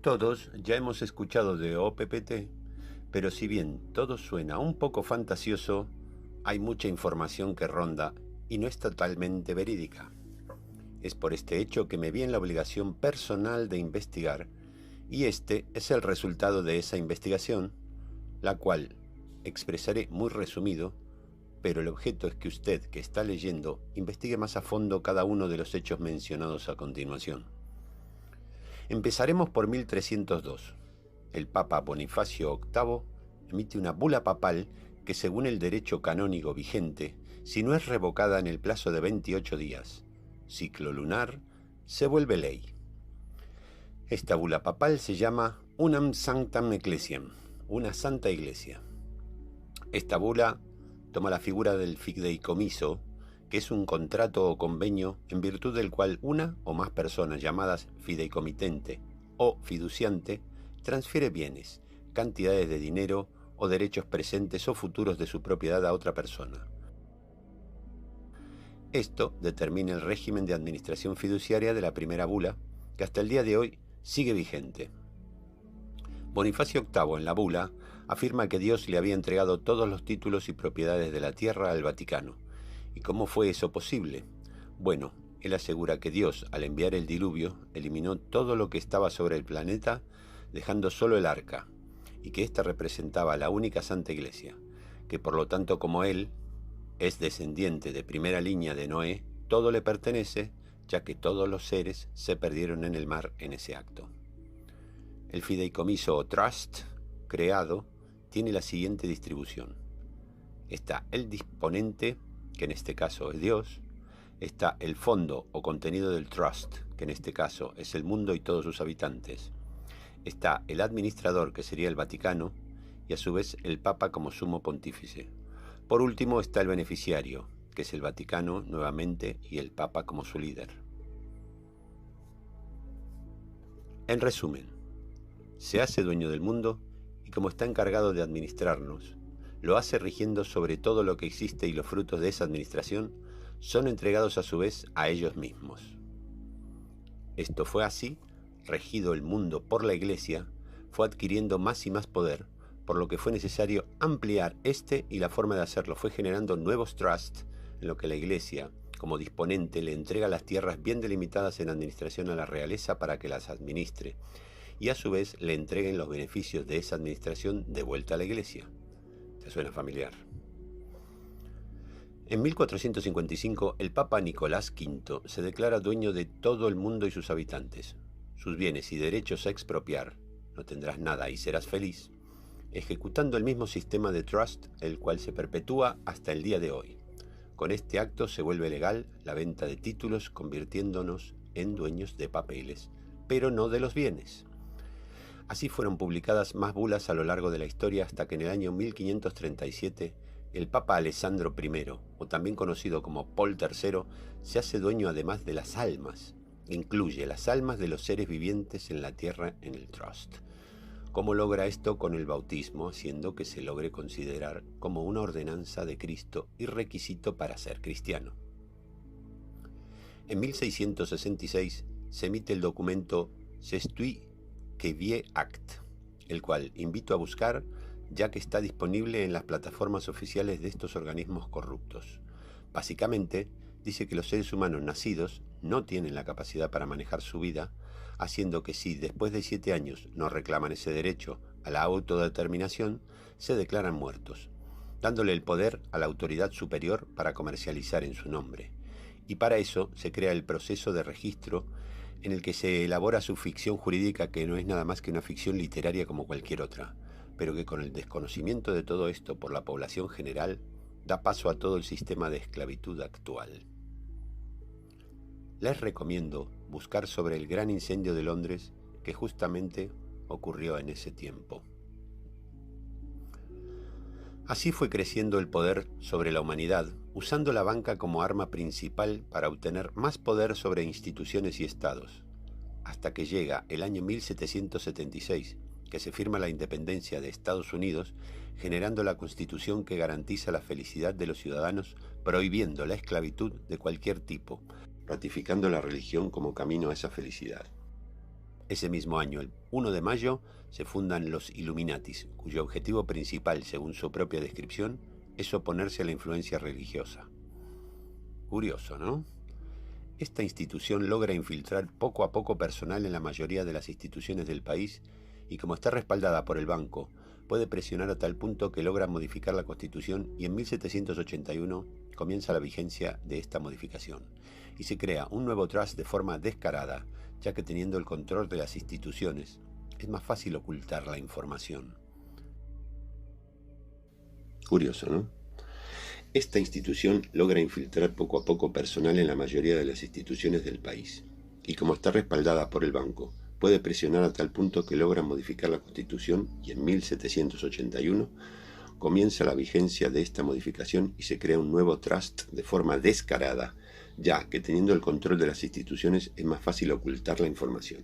Todos ya hemos escuchado de OPPT, pero si bien todo suena un poco fantasioso, hay mucha información que ronda y no es totalmente verídica. Es por este hecho que me vi en la obligación personal de investigar, y este es el resultado de esa investigación, la cual expresaré muy resumido, pero el objeto es que usted que está leyendo investigue más a fondo cada uno de los hechos mencionados a continuación. Empezaremos por 1302. El Papa Bonifacio VIII emite una bula papal que, según el derecho canónico vigente, si no es revocada en el plazo de 28 días, ciclo lunar, se vuelve ley. Esta bula papal se llama Unam Sanctam Ecclesiam, una santa iglesia. Esta bula toma la figura del fideicomiso, que es un contrato o convenio en virtud del cual una o más personas llamadas fideicomitente o fiduciante transfiere bienes, cantidades de dinero o derechos presentes o futuros de su propiedad a otra persona. Esto determina el régimen de administración fiduciaria de la primera bula, que hasta el día de hoy sigue vigente. Bonifacio VIII en la bula afirma que Dios le había entregado todos los títulos y propiedades de la tierra al Vaticano. ¿Y cómo fue eso posible? Bueno, él asegura que Dios, al enviar el diluvio, eliminó todo lo que estaba sobre el planeta, dejando solo el arca, y que ésta representaba la única Santa Iglesia, que por lo tanto, como él es descendiente de primera línea de Noé, todo le pertenece, ya que todos los seres se perdieron en el mar en ese acto. El fideicomiso o trust creado tiene la siguiente distribución. Está el disponente, que en este caso es Dios. Está el fondo o contenido del trust, que en este caso es el mundo y todos sus habitantes. Está el administrador, que sería el Vaticano, y a su vez el Papa como sumo pontífice. Por último está el beneficiario, que es el Vaticano nuevamente y el Papa como su líder. En resumen, se hace dueño del mundo y como está encargado de administrarnos, lo hace rigiendo sobre todo lo que existe y los frutos de esa administración son entregados a su vez a ellos mismos. Esto fue así, regido el mundo por la Iglesia, fue adquiriendo más y más poder, por lo que fue necesario ampliar y la forma de hacerlo fue generando nuevos trusts, en lo que la Iglesia, como disponente, le entrega las tierras bien delimitadas en administración a la realeza para que las administre, y a su vez le entreguen los beneficios de esa administración de vuelta a la Iglesia. ¿Te suena familiar? En 1455 el Papa Nicolás V se declara dueño de todo el mundo y sus habitantes. Sus bienes y derechos a expropiar, no tendrás nada y serás feliz, ejecutando el mismo sistema de trust, el cual se perpetúa hasta el día de hoy. Con este acto se vuelve legal la venta de títulos, convirtiéndonos en dueños de papeles, pero no de los bienes. Así fueron publicadas más bulas a lo largo de la historia hasta que en el año 1537 el Papa Alessandro I, o también conocido como Paul III, se hace dueño además de las almas. Incluye las almas de los seres vivientes en la tierra en el trust. ¿Cómo logra esto? Con el bautismo, haciendo que se logre considerar como una ordenanza de Cristo y requisito para ser cristiano. En 1666 se emite el documento Cestui que Vie Act, el cual invito a buscar ya que está disponible en las plataformas oficiales de estos organismos corruptos. Básicamente, dice que los seres humanos nacidos no tienen la capacidad para manejar su vida, haciendo que si después de 7 años no reclaman ese derecho a la autodeterminación, se declaran muertos, dándole el poder a la autoridad superior para comercializar en su nombre. Y para eso se crea el proceso de registro en el que se elabora su ficción jurídica, que no es nada más que una ficción literaria como cualquier otra, pero que con el desconocimiento de todo esto por la población general da paso a todo el sistema de esclavitud actual. Les recomiendo buscar sobre el gran incendio de Londres que justamente ocurrió en ese tiempo. Así fue creciendo el poder sobre la humanidad, usando la banca como arma principal para obtener más poder sobre instituciones y estados, hasta que llega el año 1776, que se firma la independencia de Estados Unidos, generando la Constitución que garantiza la felicidad de los ciudadanos, prohibiendo la esclavitud de cualquier tipo, ratificando la religión como camino a esa felicidad. Ese mismo año, el 1 de mayo, se fundan los Illuminatis, cuyo objetivo principal, según su propia descripción, es oponerse a la influencia religiosa. Curioso, ¿no? Esta institución logra infiltrar poco a poco personal en la mayoría de las instituciones del país y, como está respaldada por el banco, puede presionar a tal punto que logra modificar la Constitución, y en 1781 comienza la vigencia de esta modificación y se crea un nuevo trust de forma descarada, ya que teniendo el control de las instituciones es más fácil ocultar la información. Curioso, ¿no? Esta institución logra infiltrar poco a poco personal en la mayoría de las instituciones del país y, como está respaldada por el banco, puede presionar a tal punto que logra modificar la Constitución, y en 1781 comienza la vigencia de esta modificación y se crea un nuevo trust de forma descarada, ya que teniendo el control de las instituciones es más fácil ocultar la información.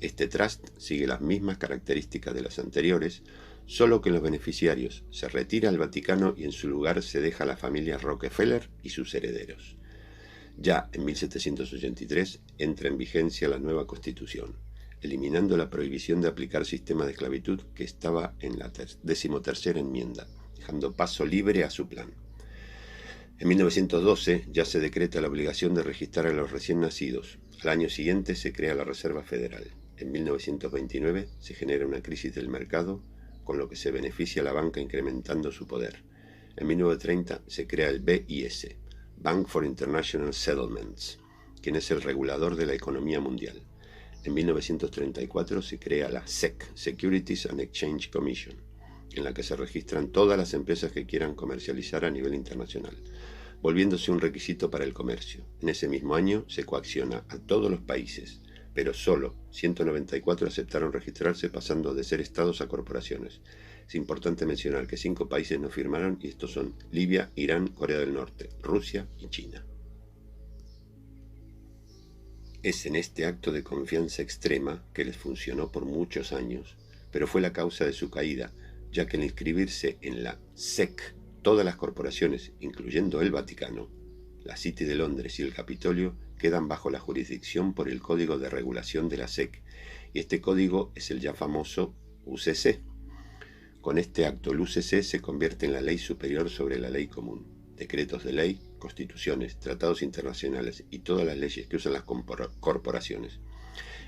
Este trust sigue las mismas características de las anteriores, solo que los beneficiarios se retira al Vaticano y en su lugar se deja a la familia Rockefeller y sus herederos. Ya en 1783 entra en vigencia la nueva Constitución, eliminando la prohibición de aplicar sistema de esclavitud que estaba en la 13ª enmienda, dejando paso libre a su plan. En 1912 ya se decreta la obligación de registrar a los recién nacidos. Al año siguiente se crea la Reserva Federal. En 1929 se genera una crisis del mercado, con lo que se beneficia a la banca incrementando su poder. En 1930 se crea el BIS, Bank for International Settlements, quien es el regulador de la economía mundial. En 1934 se crea la SEC, Securities and Exchange Commission, en la que se registran todas las empresas que quieran comercializar a nivel internacional, volviéndose un requisito para el comercio. En ese mismo año se coacciona a todos los países, pero solo 194 aceptaron registrarse, pasando de ser estados a corporaciones. Es importante mencionar que 5 países no firmaron, y estos son Libia, Irán, Corea del Norte, Rusia y China. Es en este acto de confianza extrema que les funcionó por muchos años, pero fue la causa de su caída, ya que al inscribirse en la SEC, todas las corporaciones, incluyendo el Vaticano, la City de Londres y el Capitolio, quedan bajo la jurisdicción por el Código de Regulación de la SEC, y este código es el ya famoso UCC. Con este acto, el UCC se convierte en la ley superior sobre la ley común. Decretos de ley, constituciones, tratados internacionales y todas las leyes que usan las corporaciones.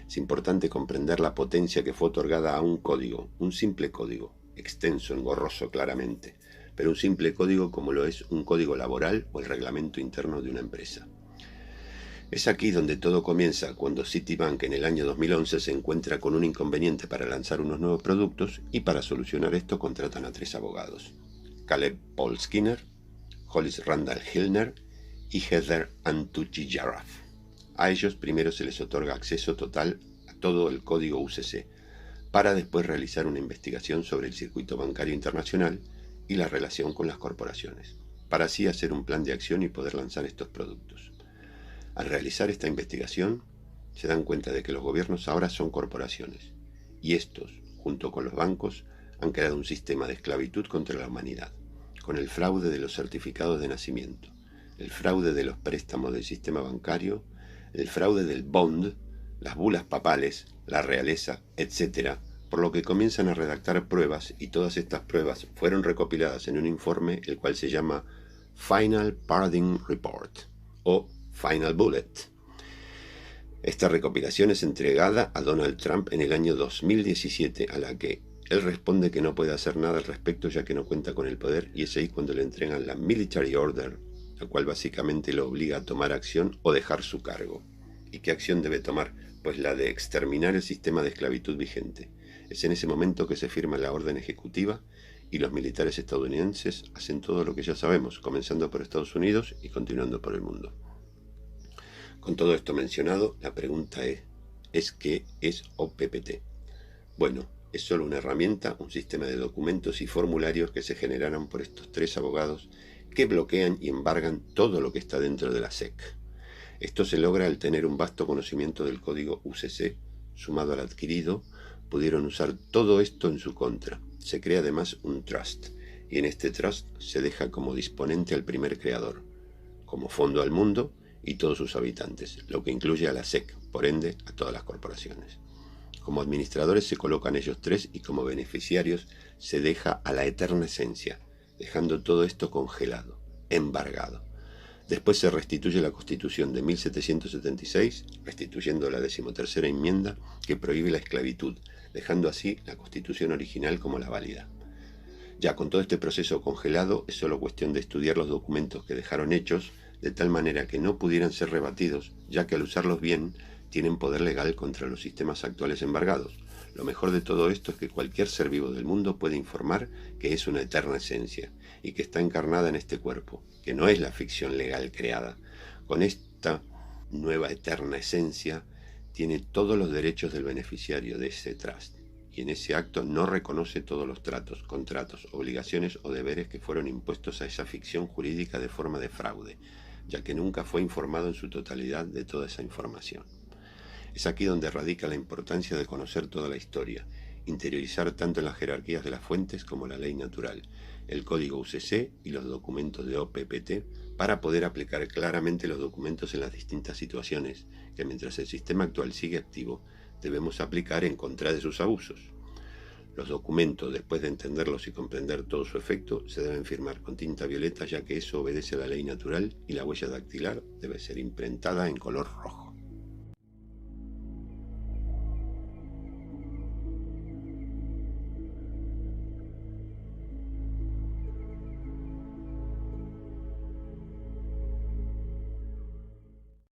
Es importante comprender la potencia que fue otorgada a un código, un simple código, extenso, engorroso claramente, pero un simple código como lo es un código laboral o el reglamento interno de una empresa. Es aquí donde todo comienza, cuando Citibank en el año 2011 se encuentra con un inconveniente para lanzar unos nuevos productos, y para solucionar esto contratan a 3 abogados: Caleb Paul Skinner, Hollis Randall Hillner y Heather Antucci-Jarrah. A ellos primero se les otorga acceso total a todo el código UCC, para después realizar una investigación sobre el circuito bancario internacional y la relación con las corporaciones, para así hacer un plan de acción y poder lanzar estos productos. Al realizar esta investigación, se dan cuenta de que los gobiernos ahora son corporaciones, y estos, junto con los bancos, han creado un sistema de esclavitud contra la humanidad, con el fraude de los certificados de nacimiento, el fraude de los préstamos del sistema bancario, el fraude del bond, las bulas papales, la realeza, etc., por lo que comienzan a redactar pruebas, y todas estas pruebas fueron recopiladas en un informe, el cual se llama Final Paradigm Report, o Final Bullet. Esta recopilación es entregada a Donald Trump en el año 2017, a la que él responde que no puede hacer nada al respecto, ya que no cuenta con el poder, y es ahí cuando le entregan la Military Order, la cual básicamente lo obliga a tomar acción o dejar su cargo. ¿Y qué acción debe tomar? Pues la de exterminar el sistema de esclavitud vigente. Es en ese momento que se firma la orden ejecutiva, y los militares estadounidenses hacen todo lo que ya sabemos, comenzando por Estados Unidos y continuando por el mundo. Con todo esto mencionado, la pregunta es ¿qué es OPPT? Bueno, es solo una herramienta, un sistema de documentos y formularios que se generaron por estos 3 abogados que bloquean y embargan todo lo que está dentro de la SEC. Esto se logra al tener un vasto conocimiento del código UCC, sumado al adquirido. Pudieron usar todo esto en su contra. Se crea además un trust, y en este trust se deja como disponente al primer creador, como fondo al mundo y todos sus habitantes, lo que incluye a la SEC, por ende a todas las corporaciones. Como administradores se colocan ellos tres y como beneficiarios se deja a la eterna esencia, dejando todo esto congelado, embargado. Después se restituye la Constitución de 1776, restituyendo la 13ª enmienda que prohíbe la esclavitud, dejando así la Constitución original como la válida. Ya con todo este proceso congelado es solo cuestión de estudiar los documentos que dejaron hechos, de tal manera que no pudieran ser rebatidos, ya que al usarlos bien tienen poder legal contra los sistemas actuales embargados. Lo mejor de todo esto es que cualquier ser vivo del mundo puede informar que es una eterna esencia y que está encarnada en este cuerpo, que no es la ficción legal creada. Con esta nueva eterna esencia tiene todos los derechos del beneficiario de ese trust, y en ese acto no reconoce todos los tratos, contratos, obligaciones o deberes que fueron impuestos a esa ficción jurídica de forma de fraude, ya que nunca fue informado en su totalidad de toda esa información. Es aquí donde radica la importancia de conocer toda la historia, interiorizar tanto en las jerarquías de las fuentes como la ley natural, el código UCC y los documentos de OPPT para poder aplicar claramente los documentos en las distintas situaciones que mientras el sistema actual sigue activo debemos aplicar en contra de sus abusos. Los documentos, después de entenderlos y comprender todo su efecto, se deben firmar con tinta violeta ya que eso obedece a la ley natural y la huella dactilar debe ser imprentada en color rojo.